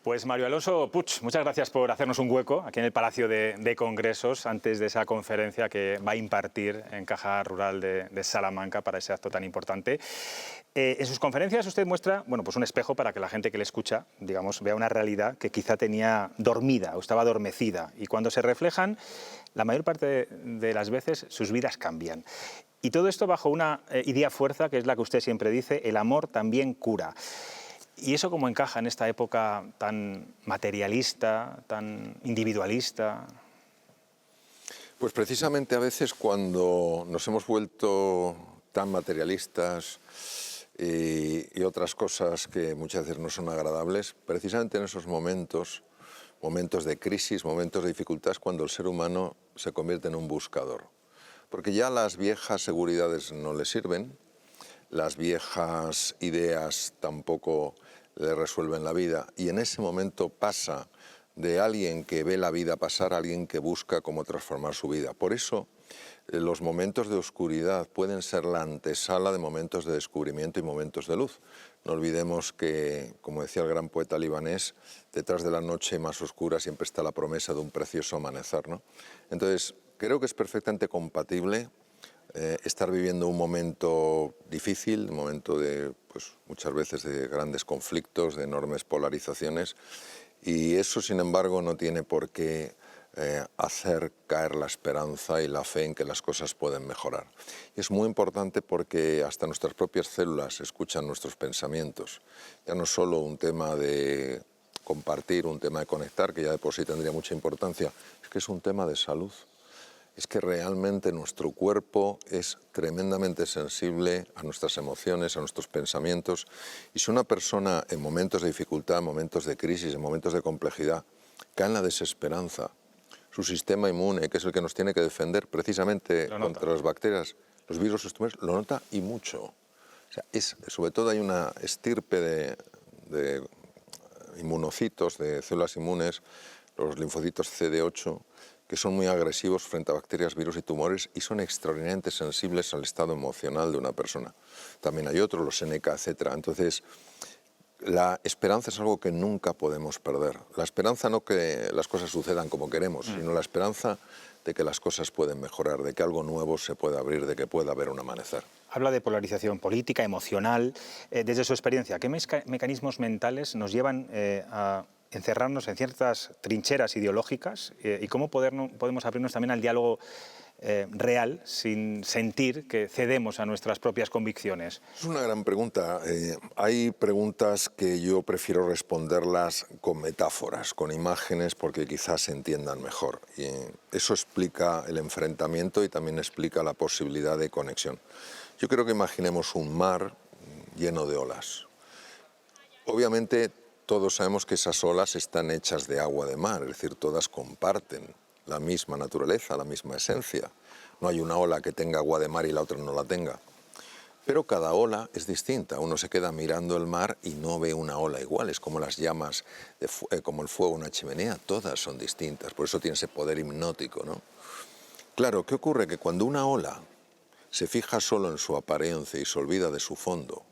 Pues Mario Alonso Puig, muchas gracias por hacernos un hueco aquí en el Palacio de Congresos antes de esa conferencia que va a impartir en Caja Rural de Salamanca para ese acto tan importante. En sus conferencias usted muestra pues un espejo para que la gente que le escucha, digamos, vea una realidad que quizá tenía dormida o estaba adormecida. Y cuando se reflejan, la mayor parte de las veces sus vidas cambian. Y todo esto bajo una idea fuerza que es la que usted siempre dice: el amor también cura. ¿Y eso cómo encaja en esta época tan materialista, tan individualista? Pues precisamente a veces cuando nos hemos vuelto tan materialistas y otras cosas que muchas veces no son agradables, precisamente en esos momentos de crisis, momentos de dificultad, es cuando el ser humano se convierte en un buscador. Porque ya las viejas seguridades no le sirven, las viejas ideas tampoco le resuelven la vida, y en ese momento pasa de alguien que ve la vida pasar a alguien que busca cómo transformar su vida. Por eso los momentos de oscuridad pueden ser la antesala de momentos de descubrimiento y momentos de luz. No olvidemos que, como decía el gran poeta libanés, detrás de la noche más oscura siempre está la promesa de un precioso amanecer, ¿no? Entonces, creo que es perfectamente compatible estar viviendo un momento difícil, un momento de, muchas veces de grandes conflictos, de enormes polarizaciones, y eso, sin embargo, no tiene por qué hacer caer la esperanza y la fe en que las cosas pueden mejorar. Y es muy importante porque hasta nuestras propias células escuchan nuestros pensamientos. Ya no es solo un tema de compartir, un tema de conectar, que ya de por sí tendría mucha importancia, es que es un tema de salud. Es que realmente nuestro cuerpo es tremendamente sensible a nuestras emociones, a nuestros pensamientos. Y si una persona en momentos de dificultad, en momentos de crisis, en momentos de complejidad, cae en la desesperanza, su sistema inmune, que es el que nos tiene que defender precisamente contra las bacterias, los virus, los tumores, lo nota y mucho. O sea, sobre todo hay una estirpe de inmunocitos, de células inmunes, los linfocitos CD8, que son muy agresivos frente a bacterias, virus y tumores y son extraordinariamente sensibles al estado emocional de una persona. También hay otros, los NK, etc. Entonces, la esperanza es algo que nunca podemos perder. La esperanza no que las cosas sucedan como queremos, sino la esperanza de que las cosas pueden mejorar, de que algo nuevo se pueda abrir, de que pueda haber un amanecer. Habla de polarización política, emocional. Desde su experiencia, ¿qué mecanismos mentales nos llevan a encerrarnos en ciertas trincheras ideológicas y cómo podemos abrirnos también al diálogo real sin sentir que cedemos a nuestras propias convicciones? Es una gran pregunta. Hay preguntas que yo prefiero responderlas con metáforas, con imágenes, porque quizás se entiendan mejor. Y eso explica el enfrentamiento y también explica la posibilidad de conexión. Yo creo que imaginemos un mar lleno de olas. Obviamente todos sabemos que esas olas están hechas de agua de mar, es decir, todas comparten la misma naturaleza, la misma esencia. No hay una ola que tenga agua de mar y la otra no la tenga. Pero cada ola es distinta. Uno se queda mirando el mar y no ve una ola igual. Es como las llamas, como el fuego en una chimenea, todas son distintas. Por eso tiene ese poder hipnótico, ¿no? Claro, ¿qué ocurre? Que cuando una ola se fija solo en su apariencia y se olvida de su fondo,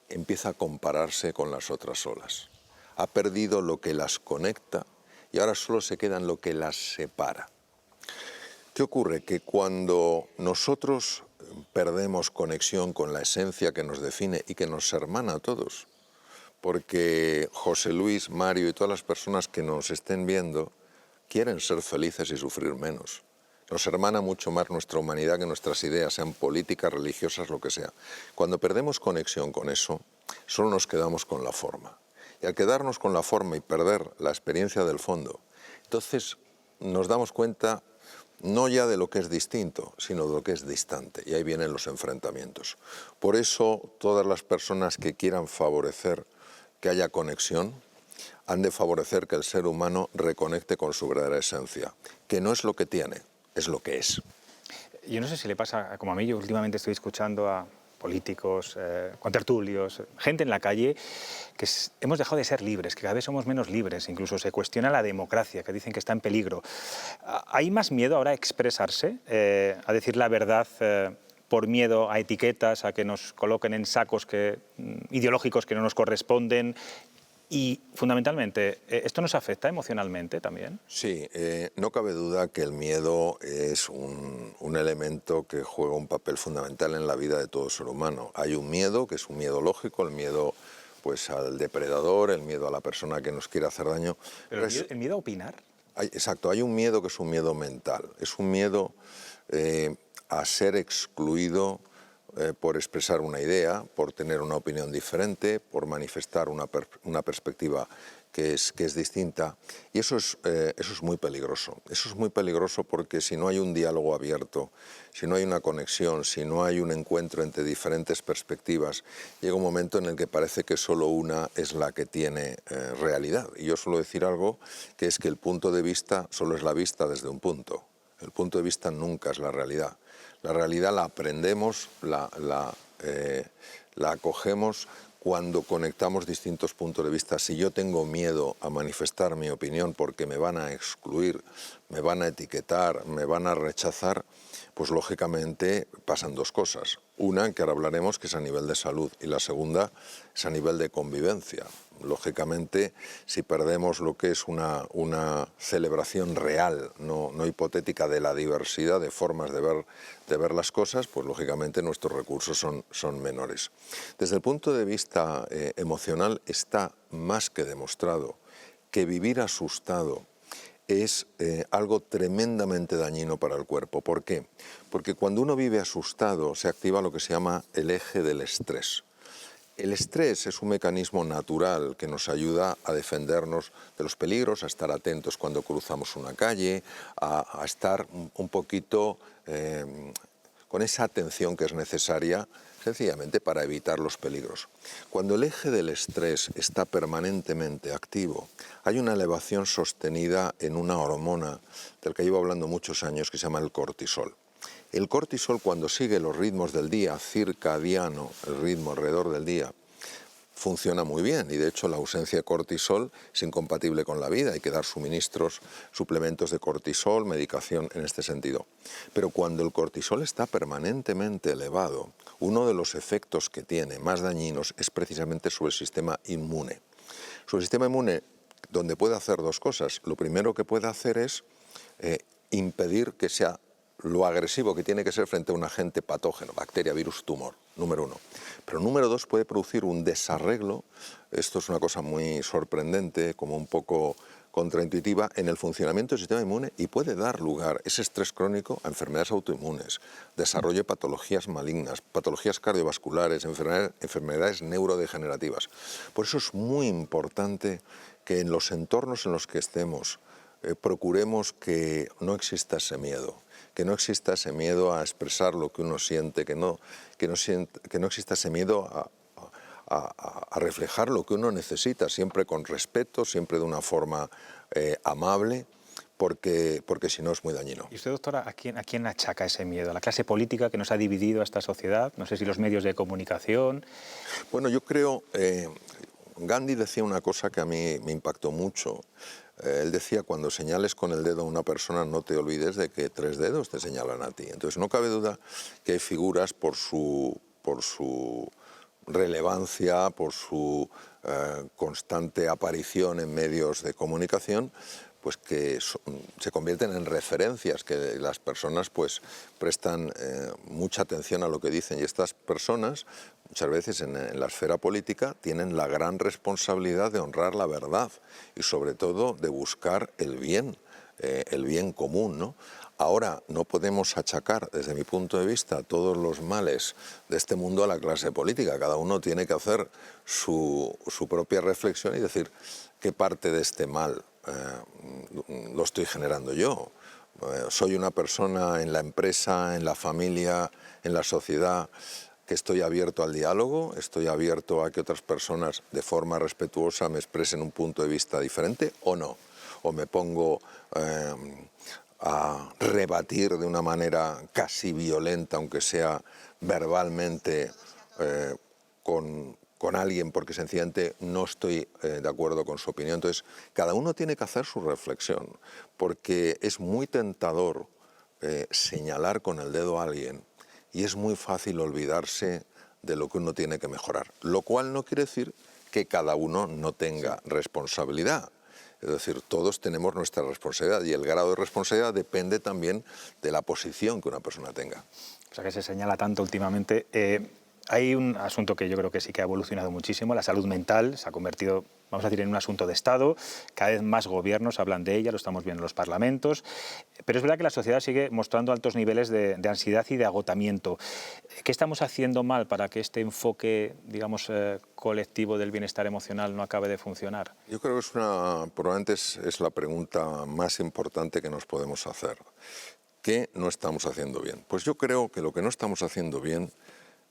empieza a compararse con las otras olas. Ha perdido lo que las conecta y ahora solo se queda en lo que las separa. ¿Qué ocurre? Que cuando nosotros perdemos conexión con la esencia que nos define y que nos hermana a todos, porque José Luis, Mario y todas las personas que nos estén viendo quieren ser felices y sufrir menos. Nos hermana mucho más nuestra humanidad que nuestras ideas, sean políticas, religiosas, lo que sea. Cuando perdemos conexión con eso, solo nos quedamos con la forma. Y al quedarnos con la forma y perder la experiencia del fondo, entonces nos damos cuenta no ya de lo que es distinto, sino de lo que es distante. Y ahí vienen los enfrentamientos. Por eso todas las personas que quieran favorecer que haya conexión, han de favorecer que el ser humano reconecte con su verdadera esencia, que no es lo que tiene, es lo que es. Yo no sé si le pasa como a mí, yo últimamente estoy escuchando a políticos, contertulios, gente en la calle, que hemos dejado de ser libres, que cada vez somos menos libres, incluso se cuestiona la democracia, que dicen que está en peligro. ¿Hay más miedo ahora a expresarse, a decir la verdad por miedo a etiquetas, a que nos coloquen en sacos ideológicos que no nos corresponden? Y fundamentalmente, ¿esto nos afecta emocionalmente también? Sí, no cabe duda que el miedo es un elemento que juega un papel fundamental en la vida de todo ser humano. Hay un miedo, que es un miedo lógico, el miedo pues, al depredador, el miedo a la persona que nos quiere hacer daño. Pero el miedo a opinar. Exacto, hay un miedo que es un miedo mental, es un miedo a ser excluido por expresar una idea, por tener una opinión diferente, por manifestar una perspectiva que es distinta. Y eso es muy peligroso. Eso es muy peligroso porque si no hay un diálogo abierto, si no hay una conexión, si no hay un encuentro entre diferentes perspectivas, llega un momento en el que parece que solo una es la que tiene realidad. Y yo suelo decir algo, que es que el punto de vista solo es la vista desde un punto. El punto de vista nunca es la realidad. La realidad la aprendemos, la acogemos cuando conectamos distintos puntos de vista. Si yo tengo miedo a manifestar mi opinión porque me van a excluir, me van a etiquetar, me van a rechazar, pues lógicamente pasan dos cosas. Una, que ahora hablaremos, que es a nivel de salud, y la segunda es a nivel de convivencia. Lógicamente, si perdemos lo que es una celebración real, no hipotética, de la diversidad de formas de ver las cosas, pues lógicamente nuestros recursos son menores. Desde el punto de vista emocional está más que demostrado que vivir asustado es algo tremendamente dañino para el cuerpo. ¿Por qué? Porque cuando uno vive asustado se activa lo que se llama el eje del estrés. El estrés es un mecanismo natural que nos ayuda a defendernos de los peligros, a estar atentos cuando cruzamos una calle, a estar un poquito con esa atención que es necesaria sencillamente para evitar los peligros. Cuando el eje del estrés está permanentemente activo, hay una elevación sostenida en una hormona del que llevo hablando muchos años que se llama el cortisol. El cortisol, cuando sigue los ritmos del día circadiano, el ritmo alrededor del día, funciona muy bien, y de hecho la ausencia de cortisol es incompatible con la vida. Hay que dar suministros, suplementos de cortisol, medicación en este sentido. Pero cuando el cortisol está permanentemente elevado, uno de los efectos que tiene más dañinos es precisamente sobre el sistema inmune. Sobre el sistema inmune, donde puede hacer dos cosas. Lo primero que puede hacer es impedir que sea lo agresivo que tiene que ser frente a un agente patógeno, bacteria, virus, tumor, número uno. Pero número dos, puede producir un desarreglo, esto es una cosa muy sorprendente, como un poco contraintuitiva, en el funcionamiento del sistema inmune, y puede dar lugar, ese estrés crónico, a enfermedades autoinmunes, desarrollo de patologías malignas, patologías cardiovasculares, enfermedades neurodegenerativas. Por eso es muy importante que en los entornos en los que estemos procuremos que no exista ese miedo. Que no exista ese miedo a expresar lo que uno siente, que no exista ese miedo a reflejar lo que uno necesita, siempre con respeto, siempre de una forma amable, porque si no es muy dañino. ¿Y usted, doctora, a quién achaca ese miedo? ¿A la clase política que nos ha dividido a esta sociedad? No sé si los medios de comunicación. Bueno, yo creo, Gandhi decía una cosa que a mí me impactó mucho. Él decía, cuando señales con el dedo a una persona, no te olvides de que tres dedos te señalan a ti. Entonces no cabe duda que hay figuras por su relevancia, por su constante aparición en medios de comunicación, pues que se convierten en referencias, que las personas pues prestan mucha atención a lo que dicen, y estas personas muchas veces en la esfera política tienen la gran responsabilidad de honrar la verdad y sobre todo de buscar el bien común, ¿no? Ahora, no podemos achacar, desde mi punto de vista, todos los males de este mundo a la clase política. Cada uno tiene que hacer su propia reflexión y decir qué parte de este mal lo estoy generando yo. Soy una persona en la empresa, en la familia, en la sociedad, que estoy abierto al diálogo, estoy abierto a que otras personas de forma respetuosa me expresen un punto de vista diferente, o no. O me pongo a rebatir de una manera casi violenta, aunque sea verbalmente, con alguien porque sencillamente no estoy de acuerdo con su opinión. Entonces, cada uno tiene que hacer su reflexión, porque es muy tentador señalar con el dedo a alguien y es muy fácil olvidarse de lo que uno tiene que mejorar. Lo cual no quiere decir que cada uno no tenga responsabilidad. Es decir, todos tenemos nuestra responsabilidad y el grado de responsabilidad depende también de la posición que una persona tenga. O sea, que se señala tanto últimamente. Hay un asunto que yo creo que sí que ha evolucionado muchísimo, la salud mental se ha convertido, vamos a decir, en un asunto de Estado. Cada vez más gobiernos hablan de ella, lo estamos viendo en los parlamentos. Pero es verdad que la sociedad sigue mostrando altos niveles de ansiedad y de agotamiento. ¿Qué estamos haciendo mal para que este enfoque, digamos, colectivo del bienestar emocional no acabe de funcionar? Yo creo que probablemente es la pregunta más importante que nos podemos hacer. ¿Qué no estamos haciendo bien? Pues yo creo que lo que no estamos haciendo bien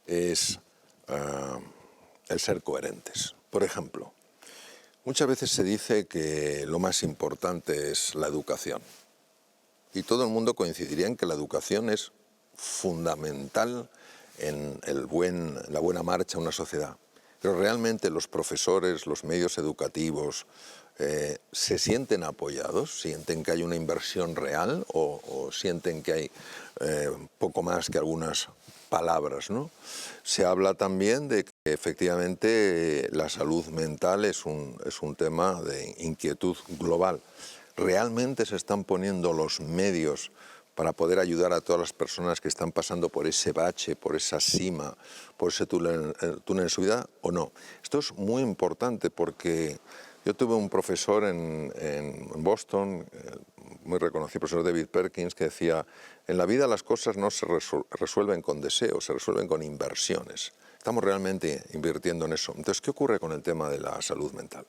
es el ser coherentes. Por ejemplo, muchas veces se dice que lo más importante es la educación. Y todo el mundo coincidiría en que la educación es fundamental en la buena marcha de una sociedad. Pero realmente los profesores, los medios educativos, ¿se sienten apoyados? ¿Sienten que hay una inversión real o sienten que hay poco más que algunas palabras, ¿no? Se habla también de que efectivamente la salud mental es un tema de inquietud global. ¿Realmente se están poniendo los medios para poder ayudar a todas las personas que están pasando por ese bache, por esa cima, por ese túnel en su vida o no? Esto es muy importante porque yo tuve un profesor en Boston, muy reconocido, profesor David Perkins, que decía: en la vida las cosas no se resuelven con deseos, se resuelven con inversiones. Estamos realmente invirtiendo en eso. Entonces, ¿qué ocurre con el tema de la salud mental?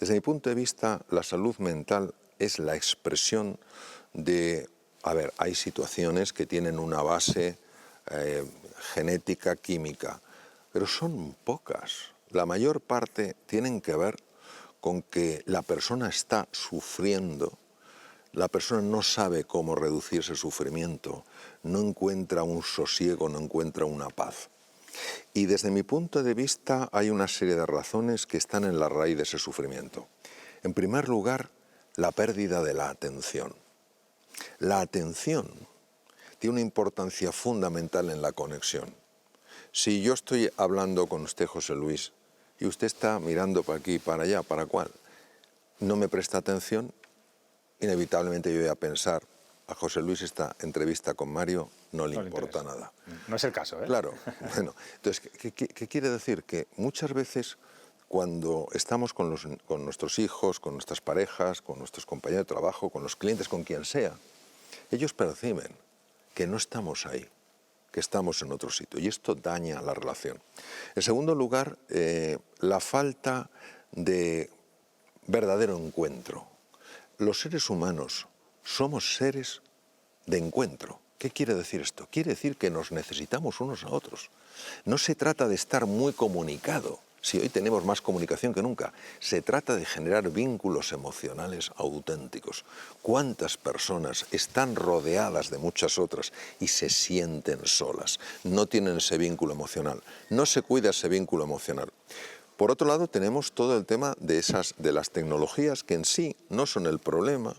Desde mi punto de vista, la salud mental es la expresión de... A ver, hay situaciones que tienen una base genética, química, pero son pocas. La mayor parte tienen que ver con que la persona está sufriendo, la persona no sabe cómo reducir ese sufrimiento, no encuentra un sosiego, no encuentra una paz. Y desde mi punto de vista hay una serie de razones que están en la raíz de ese sufrimiento. En primer lugar, la pérdida de la atención. La atención tiene una importancia fundamental en la conexión. Si yo estoy hablando con usted, José Luis, y usted está mirando para aquí, para allá, ¿para cuál? No me presta atención, inevitablemente yo voy a pensar: a José Luis esta entrevista con Mario no le importa nada. No es el caso, ¿eh? Claro. Bueno, entonces, ¿qué quiere decir? Que muchas veces cuando estamos con nuestros hijos, con nuestras parejas, con nuestros compañeros de trabajo, con los clientes, con quien sea, ellos perciben que no estamos ahí, que estamos en otro sitio, y esto daña la relación. En segundo lugar, la falta de verdadero encuentro. Los seres humanos somos seres de encuentro. ¿Qué quiere decir esto? Quiere decir que nos necesitamos unos a otros. No se trata de estar muy comunicado, si hoy tenemos más comunicación que nunca. Se trata de generar vínculos emocionales auténticos. ¿Cuántas personas están rodeadas de muchas otras y se sienten solas? No tienen ese vínculo emocional, no se cuida ese vínculo emocional. Por otro lado, tenemos todo el tema de las tecnologías, que en sí no son el problema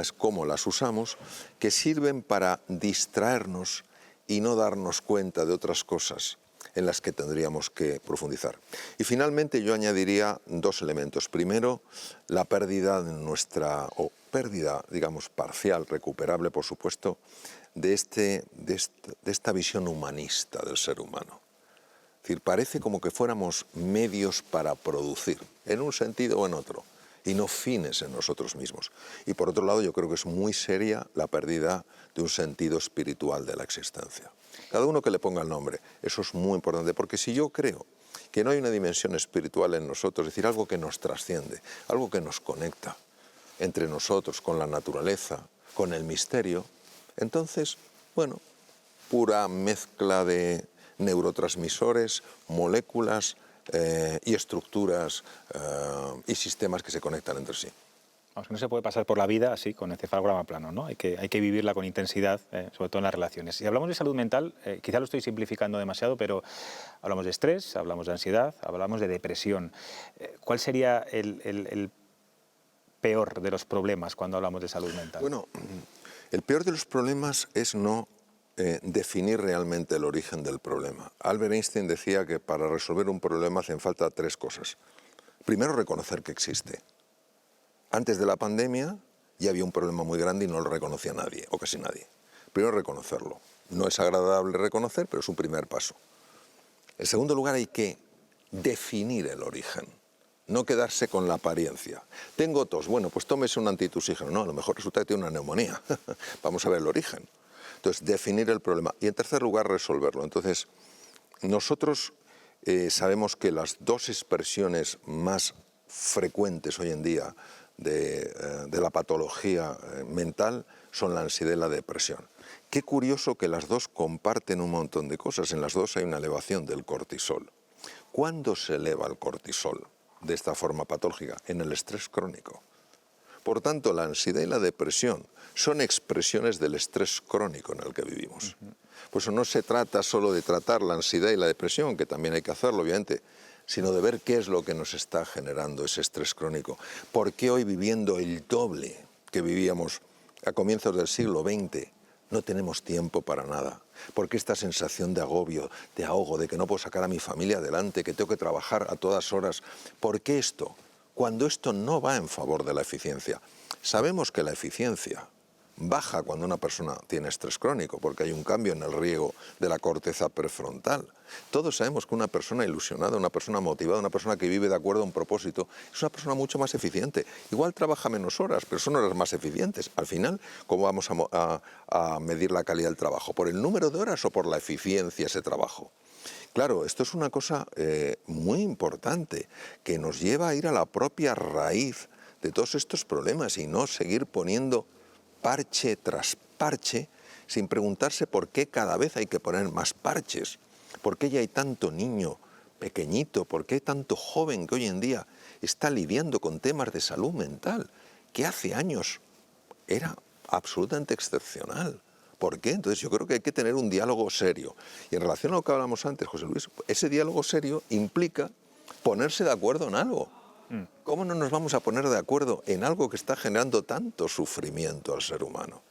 es cómo las usamos, que sirven para distraernos y no darnos cuenta de otras cosas en las que tendríamos que profundizar. Y finalmente yo añadiría dos elementos. Primero, la pérdida pérdida, digamos, parcial, recuperable, por supuesto, de esta visión humanista del ser humano. Es decir, parece como que fuéramos medios para producir, en un sentido o en otro, y no fines en nosotros mismos. Y por otro lado, yo creo que es muy seria la pérdida de un sentido espiritual de la existencia. Cada uno que le ponga el nombre, eso es muy importante, porque si yo creo que no hay una dimensión espiritual en nosotros, es decir, algo que nos trasciende, algo que nos conecta entre nosotros, con la naturaleza, con el misterio, entonces, bueno, pura mezcla de neurotransmisores, moléculas y estructuras y sistemas que se conectan entre sí. Vamos, que no se puede pasar por la vida así, con encefalograma plano, ¿no? Hay que vivirla con intensidad, sobre todo en las relaciones. Si hablamos de salud mental, quizá lo estoy simplificando demasiado, pero hablamos de estrés, hablamos de ansiedad, hablamos de depresión. ¿Cuál sería el peor de los problemas cuando hablamos de salud mental? Bueno, el peor de los problemas es no definir realmente el origen del problema. Albert Einstein decía que para resolver un problema hacen falta 3 cosas. Primero, reconocer que existe. Antes de la pandemia ya había un problema muy grande y no lo reconocía nadie, o casi nadie. Primero, reconocerlo. No es agradable reconocer, pero es un primer paso. En segundo lugar, hay que definir el origen, no quedarse con la apariencia. Tengo tos, bueno, pues tómese un antitusígeno. No, a lo mejor resulta que tiene una neumonía. Vamos a ver el origen. Entonces, definir el problema. Y en tercer lugar, resolverlo. Entonces, nosotros sabemos que las 2 expresiones más frecuentes hoy en día de la patología mental son la ansiedad y la depresión. Qué curioso que las 2 comparten un montón de cosas. En las 2 hay una elevación del cortisol. ¿Cuándo se eleva el cortisol de esta forma patológica? En el estrés crónico. Por tanto, la ansiedad y la depresión son expresiones del estrés crónico en el que vivimos. Por eso no se trata solo de tratar la ansiedad y la depresión, que también hay que hacerlo, obviamente, sino de ver qué es lo que nos está generando ese estrés crónico. ¿Por qué hoy, viviendo el doble que vivíamos a comienzos del siglo XX, no tenemos tiempo para nada? ¿Por qué esta sensación de agobio, de ahogo, de que no puedo sacar a mi familia adelante, que tengo que trabajar a todas horas? ¿Por qué esto? Cuando esto no va en favor de la eficiencia. Sabemos que la eficiencia baja cuando una persona tiene estrés crónico, porque hay un cambio en el riego de la corteza prefrontal. Todos sabemos que una persona ilusionada, una persona motivada, una persona que vive de acuerdo a un propósito, es una persona mucho más eficiente. Igual trabaja menos horas, pero son horas más eficientes. Al final, ¿cómo vamos a medir la calidad del trabajo? ¿Por el número de horas o por la eficiencia de ese trabajo? Claro, esto es una cosa muy importante, que nos lleva a ir a la propia raíz de todos estos problemas y no seguir poniendo parche tras parche sin preguntarse por qué cada vez hay que poner más parches, por qué ya hay tanto niño pequeñito, por qué hay tanto joven que hoy en día está lidiando con temas de salud mental, que hace años era absolutamente excepcional. ¿Por qué? Entonces yo creo que hay que tener un diálogo serio. Y en relación a lo que hablamos antes, José Luis, ese diálogo serio implica ponerse de acuerdo en algo. ¿Cómo no nos vamos a poner de acuerdo en algo que está generando tanto sufrimiento al ser humano?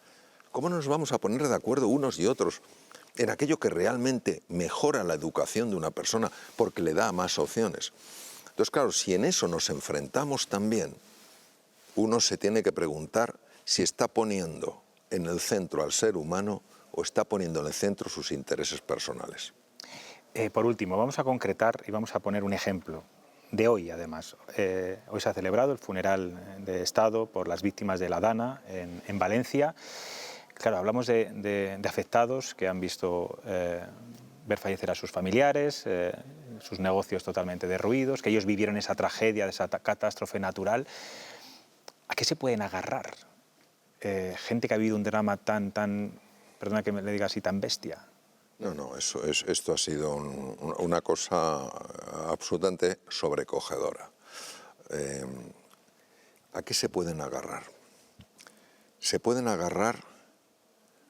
¿Cómo no nos vamos a poner de acuerdo unos y otros en aquello que realmente mejora la educación de una persona porque le da más opciones? Entonces, claro, si en eso nos enfrentamos también, uno se tiene que preguntar si está poniendo en el centro al ser humano o está poniendo en el centro sus intereses personales. Por último, vamos a concretar y vamos a poner un ejemplo de hoy, además. Hoy se ha celebrado el funeral de Estado por las víctimas de la Dana en Valencia. Claro, hablamos de afectados que han visto ver fallecer a sus familiares, sus negocios totalmente derruidos, que ellos vivieron esa tragedia, esa catástrofe natural. ¿A qué se pueden agarrar? Gente que ha vivido un drama tan, perdona que me le diga así, tan bestia. No, esto ha sido una cosa absolutamente sobrecogedora. ¿A qué se pueden agarrar? Se pueden agarrar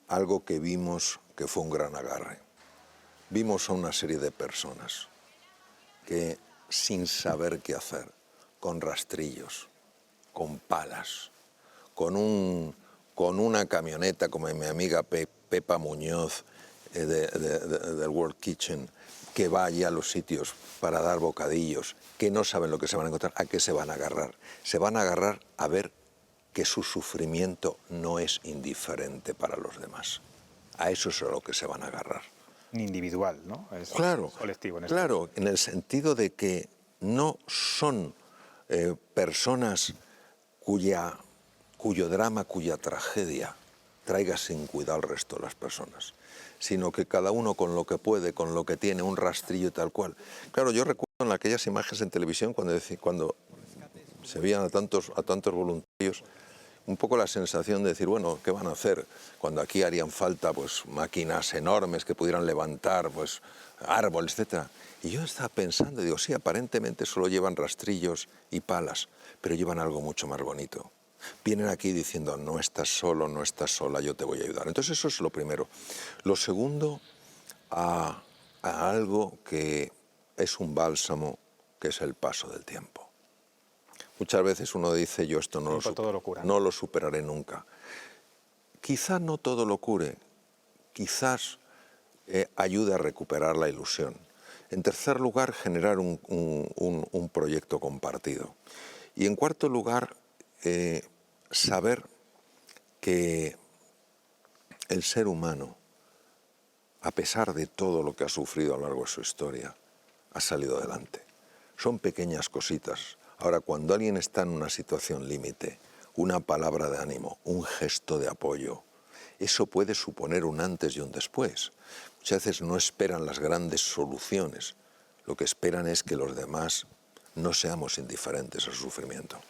a algo que vimos que fue un gran agarre. Vimos a una serie de personas que, sin saber qué hacer, con rastrillos, con palas, con una camioneta como mi amiga Pepa Muñoz, del World Kitchen, que va allí a los sitios para dar bocadillos, que no saben lo que se van a encontrar, ¿a qué se van a agarrar? Se van a agarrar a ver que su sufrimiento no es indiferente para los demás. A eso es a lo que se van a agarrar. Individual, ¿no? Es colectivo. Claro, en el sentido de que no son personas cuyo drama, cuya tragedia traiga sin cuidado al resto de las personas, sino que cada uno con lo que puede, con lo que tiene, un rastrillo y tal cual. Claro, yo recuerdo en aquellas imágenes en televisión cuando se veían a tantos voluntarios, un poco la sensación de decir, bueno, ¿qué van a hacer? Cuando aquí harían falta pues máquinas enormes que pudieran levantar pues árboles, etc. Y yo estaba pensando, digo, sí, aparentemente solo llevan rastrillos y palas, pero llevan algo mucho más bonito. Vienen aquí diciendo, no estás solo, no estás sola, yo te voy a ayudar. Entonces eso es lo primero. Lo segundo, a algo que es un bálsamo, que es el paso del tiempo. Muchas veces uno dice, yo esto no lo superaré nunca. Quizá no todo lo cure, quizás ayude a recuperar la ilusión. En tercer lugar, generar un proyecto compartido. Y en cuarto lugar, saber que el ser humano, a pesar de todo lo que ha sufrido a lo largo de su historia, ha salido adelante. Son pequeñas cositas. Ahora, cuando alguien está en una situación límite, una palabra de ánimo, un gesto de apoyo, eso puede suponer un antes y un después. Muchas veces no esperan las grandes soluciones, lo que esperan es que los demás no seamos indiferentes al sufrimiento.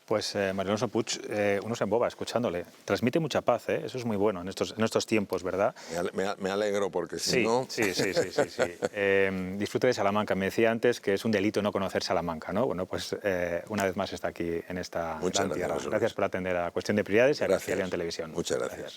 Pues Mario Alonso Puig, uno se emboba escuchándole. Transmite mucha paz, ¿eh? Eso es muy bueno en estos tiempos, ¿verdad? Me alegro porque si sí, no... Sí. Disfrute de Salamanca. Me decía antes que es un delito no conocer Salamanca, ¿no? Bueno, pues una vez más está aquí en esta Muchas gran tierra. gracias, Gracias por atender a Cuestión de Prioridades y a Gracias. Castilla y León Televisión. Muchas gracias.